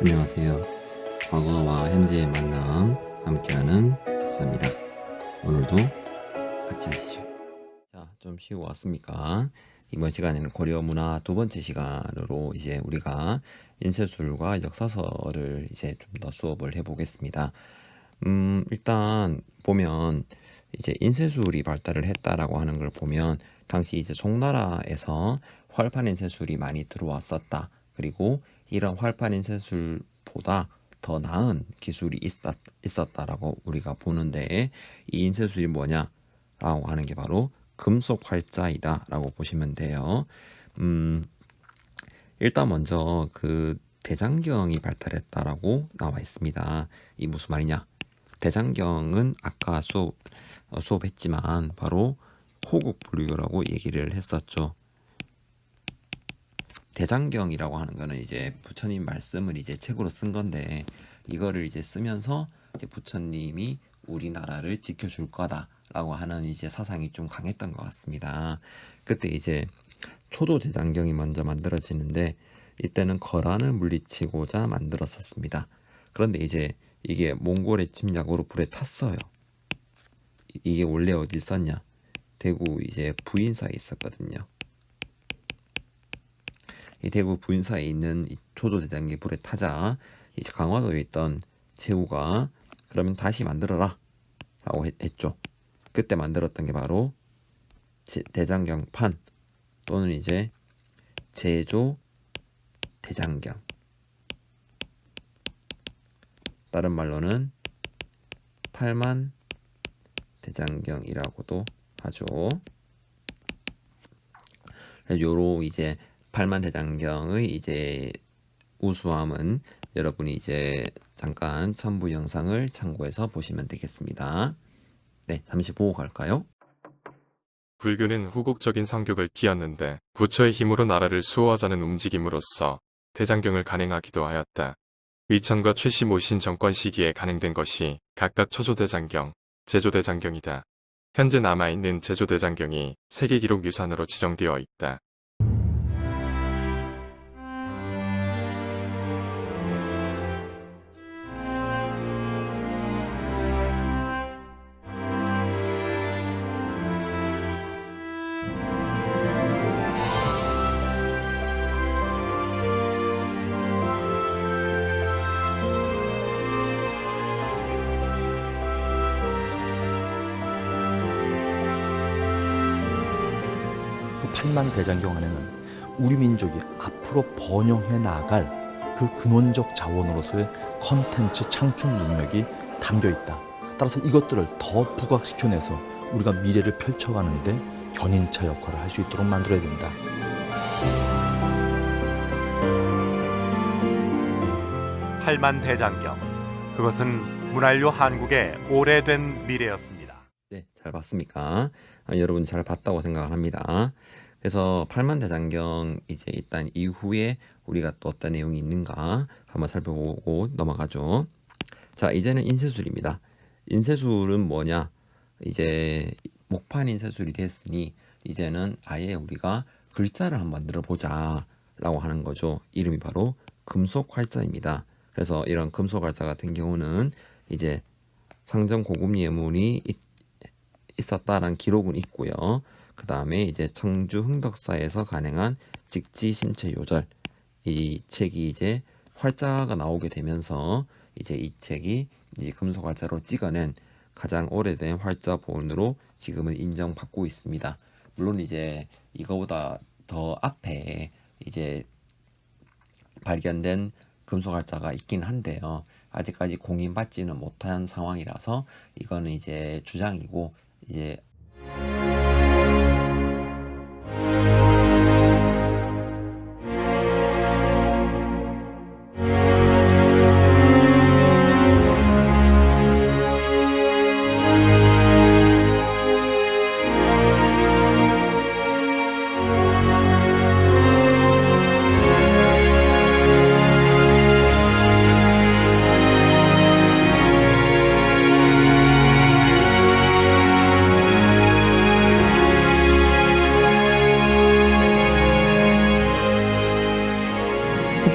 안녕하세요. 과거와 현재의 만남 함께하는 독서입니다. 오늘도 같이 하시죠. 자, 좀 쉬고 왔습니까? 이번 시간에는 고려 문화 두 번째 시간으로 이제 우리가 인쇄술과 역사서를 이제 좀 더 수업을 해보겠습니다. 일단 보면 이제 인쇄술이 발달을 했다라고 하는 걸 보면 당시 이제 송나라에서 활판 인쇄술이 많이 들어왔었다. 그리고 이런 활판 인쇄술보다 더 나은 기술이 있었다라고 우리가 보는데 이 인쇄술이 뭐냐라고 하는 게 바로 금속 활자이다라고 보시면 돼요. 일단 먼저 그 대장경이 발달했다라고 나와 있습니다. 이 무슨 말이냐? 대장경은 아까 수업했지만 바로 호국불유라고 얘기를 했었죠. 대장경이라고 하는 거는 이제 부처님 말씀을 이제 책으로 쓴 건데 이거를 이제 쓰면서 이제 부처님이 우리나라를 지켜줄 거다라고 하는 이제 사상이 좀 강했던 것 같습니다. 그때 이제 초도 대장경이 먼저 만들어지는데 이때는 거란을 물리치고자 만들었었습니다. 그런데 이제 이게 몽골의 침략으로 불에 탔어요. 이게 원래 어디 있었냐? 대구 이제 부인사에 있었거든요. 이 대구 부인사에 있는 이 초도 대장경이 불에 타자 이제 강화도에 있던 제후가 그러면 다시 만들어라 라고 했죠. 그때 만들었던 게 바로 대장경판 또는 이제 제조 대장경, 다른 말로는 팔만 대장경이라고도 하죠. 요로 이제 팔만 대장경의 이제 우수함은 여러분이 이제 잠깐 첨부 영상을 참고해서 보시면 되겠습니다. 네, 잠시 보고 갈까요? 불교는 후국적인 성격을 띠었는데 부처의 힘으로 나라를 수호하자는 움직임으로써 대장경을 간행하기도 하였다. 의천과 최씨모신 정권 시기에 간행된 것이 각각 초조대장경, 제조대장경이다. 현재 남아있는 제조대장경이 세계기록 유산으로 지정되어 있다. 그 팔만 대장경 안에는 우리 민족이 앞으로 번영해 나갈 그 근원적 자원으로서의 컨텐츠 창출 능력이 담겨 있다. 따라서 이것들을 더 부각시켜내서 우리가 미래를 펼쳐가는데 견인차 역할을 할 수 있도록 만들어야 된다. 팔만 대장경. 그것은 문활류 한국의 오래된 미래였습니다. 네, 잘 봤습니까? 여러분 잘 봤다고 생각을 합니다. 그래서 팔만 대장경 이제 일단 이후에 우리가 또 어떤 내용이 있는가 한번 살펴보고 넘어가죠. 자, 이제는 인쇄술입니다. 인쇄술은 뭐냐? 이제 목판 인쇄술이 됐으니 이제는 아예 우리가 글자를 한번 만들어 보자 라고 하는 거죠. 이름이 바로 금속 활자입니다. 그래서 이런 금속 활자 같은 경우는 이제 상정 고급 예문이 있었다라는 기록은 있고요. 그 다음에 이제 청주 흥덕사에서 간행한 직지 신체 요절, 이 책이 이제 활자가 나오게 되면서 이제 이 책이 이제 금속 활자로 찍어낸 가장 오래된 활자본으로 지금은 인정받고 있습니다. 물론 이제 이거보다 더 앞에 이제 발견된 금속 활자가 있긴 한데요. 아직까지 공인받지는 못한 상황이라서 이거는 이제 주장이고 이제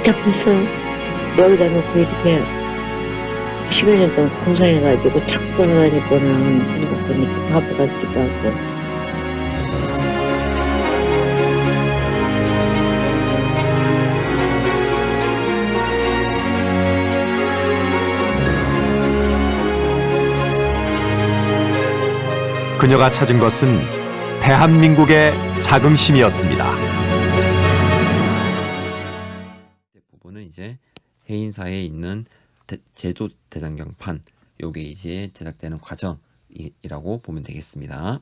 복잡해서 여기다 놓고 이렇게 10여 년 동안 공사해가지고 착 돌아다녔구나 생각해보니까 바보 같기도 하고. 그녀가 찾은 것은 대한민국의 자긍심이었습니다. 부분은 이제 해인사에 있는 제조 대장경판, 요게 이제 제작되는 과정이라고 보면 되겠습니다.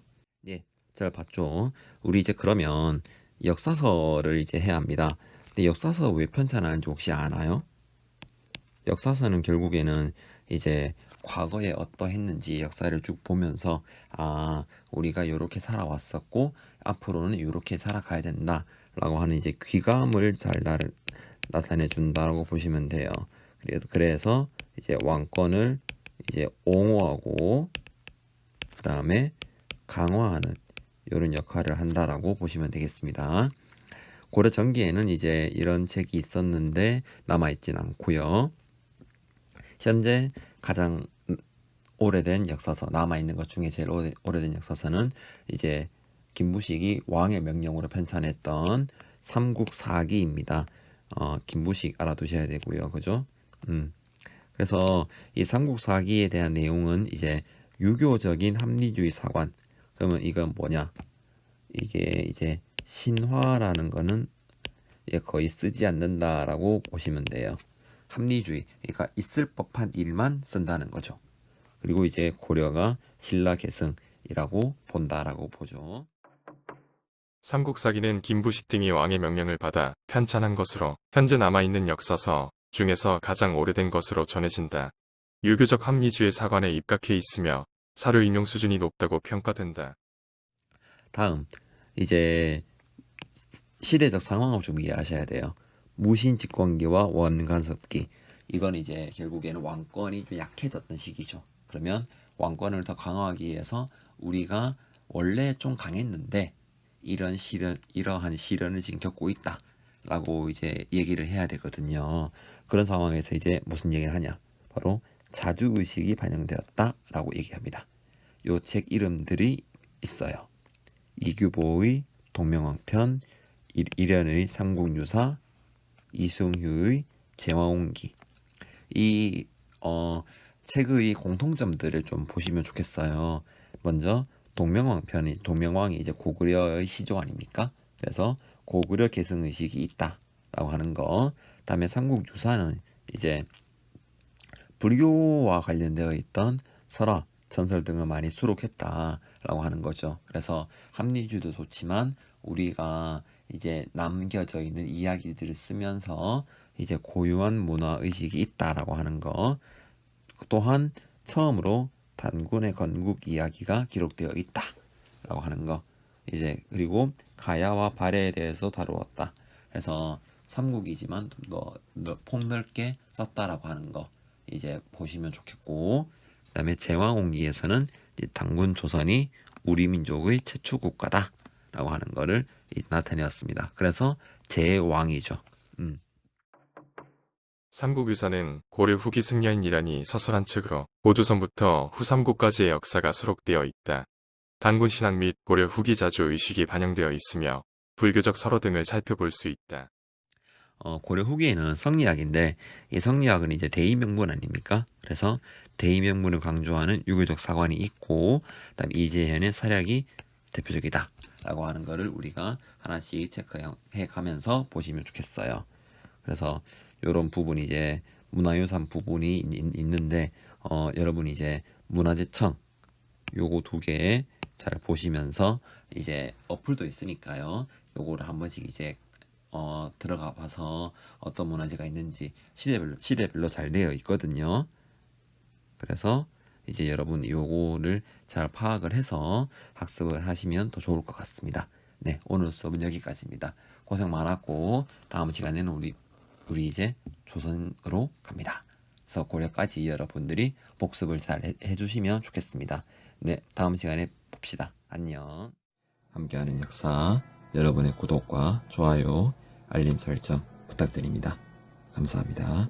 예, 잘 봤죠? 우리 이제 그러면 역사서를 이제 해야 합니다. 근데 역사서 왜 편찬하는지 혹시 아나요? 역사서는 결국에는 이제 과거에 어떠했는지 역사를 쭉 보면서 우리가 이렇게 살아왔었고 앞으로는 이렇게 살아가야 된다 라고 하는 이제 귀감을 잘 나타내 준다라고 보시면 돼요. 그래서 이제 왕권을 이제 옹호하고 그 다음에 강화하는 이런 역할을 한다라고 보시면 되겠습니다. 고려 전기에는 이제 이런 책이 있었는데 남아있진 않고요. 현재 가장 오래된 역사서, 남아있는 것 중에 제일 오래된 역사서는 이제 김부식이 왕의 명령으로 편찬했던 삼국사기입니다. 김부식 알아두셔야 되고요. 그죠? 그래서 이 삼국사기에 대한 내용은 이제 유교적인 합리주의 사관. 그러면 이건 뭐냐? 이게 이제 신화라는 거는 거의 쓰지 않는다라고 보시면 돼요. 합리주의, 그러니까 있을 법한 일만 쓴다는 거죠. 그리고 이제 고려가 신라 계승이라고 본다라고 보죠. 삼국사기는 김부식 등이 왕의 명령을 받아 편찬한 것으로 현재 남아있는 역사서 중에서 가장 오래된 것으로 전해진다. 유교적 합리주의 사관에 입각해 있으며 사료 인용 수준이 높다고 평가된다. 다음 이제 시대적 상황을 좀 이해하셔야 돼요. 무신집권기와 원간섭기. 이건 이제 결국에는 왕권이 좀 약해졌던 시기죠. 그러면 왕권을 더 강화하기 위해서 우리가 원래 좀 강했는데 이러한 시련을 지금 겪고 있다라고 이제 얘기를 해야 되거든요. 그런 상황에서 이제 무슨 얘기를 하냐? 바로 자주의식이 반영되었다라고 얘기합니다. 요 책 이름들이 있어요. 이규보의 동명왕편, 이련의 삼국유사, 이승휴의 제왕홍기. 이 책의 공통점들을 좀 보시면 좋겠어요. 먼저 동명왕이 이제 고구려의 시조 아닙니까? 그래서 고구려 계승 의식이 있다라고 하는 거. 그다음에 삼국유사는 이제 불교와 관련되어 있던 설화, 전설 등을 많이 수록했다라고 하는 거죠. 그래서 합리주의도 좋지만 우리가 이제 남겨져 있는 이야기들을 쓰면서 이제 고유한 문화 의식이 있다라고 하는 거. 또한 처음으로 단군의 건국 이야기가 기록되어 있다라고 하는 거. 이제 그리고 가야와 발해에 대해서 다루었다. 그래서 삼국이지만 좀 더 폭넓게 썼다라고 하는 거 이제 보시면 좋겠고, 그다음에 제왕홍기에서는 단군 조선이 우리 민족의 최초 국가다라고 하는 거를 나타내었습니다. 그래서 제왕이죠. 삼국유사는 고려 후기 승려인 이란이 서술한 책으로 고조선부터 후삼국까지의 역사가 수록되어 있다. 단군 신앙 및 고려 후기 자주 의식이 반영되어 있으며 불교적 설화 등을 살펴볼 수 있다. 고려 후기에는 성리학인데 이 성리학은 이제 대의명분 아닙니까? 그래서 대의명분을 강조하는 유교적 사관이 있고, 그다음에 이재현의 사략이 대표적이다라고 하는 거를 우리가 하나씩 체크해 가면서 보시면 좋겠어요. 그래서 이런 부분이 이제 문화유산 부분이 있는데 여러분이 이제 문화재청 요거 두 개 잘 보시면서 이제 어플도 있으니까요. 요거를 한 번씩 이제 들어가 봐서 어떤 문화재가 있는지 시대별로 잘 되어 있거든요. 그래서 이제 여러분 요거를 잘 파악을 해서 학습을 하시면 더 좋을 것 같습니다. 네, 오늘 수업은 여기까지입니다. 고생 많았고 다음 시간에는 우리 이제 조선으로 갑니다. 그래서 고려까지 여러분들이 복습을 잘 해주시면 좋겠습니다. 네, 다음 시간에 봅시다. 안녕. 함께하는 역사, 여러분의 구독과 좋아요, 알림 설정 부탁드립니다. 감사합니다.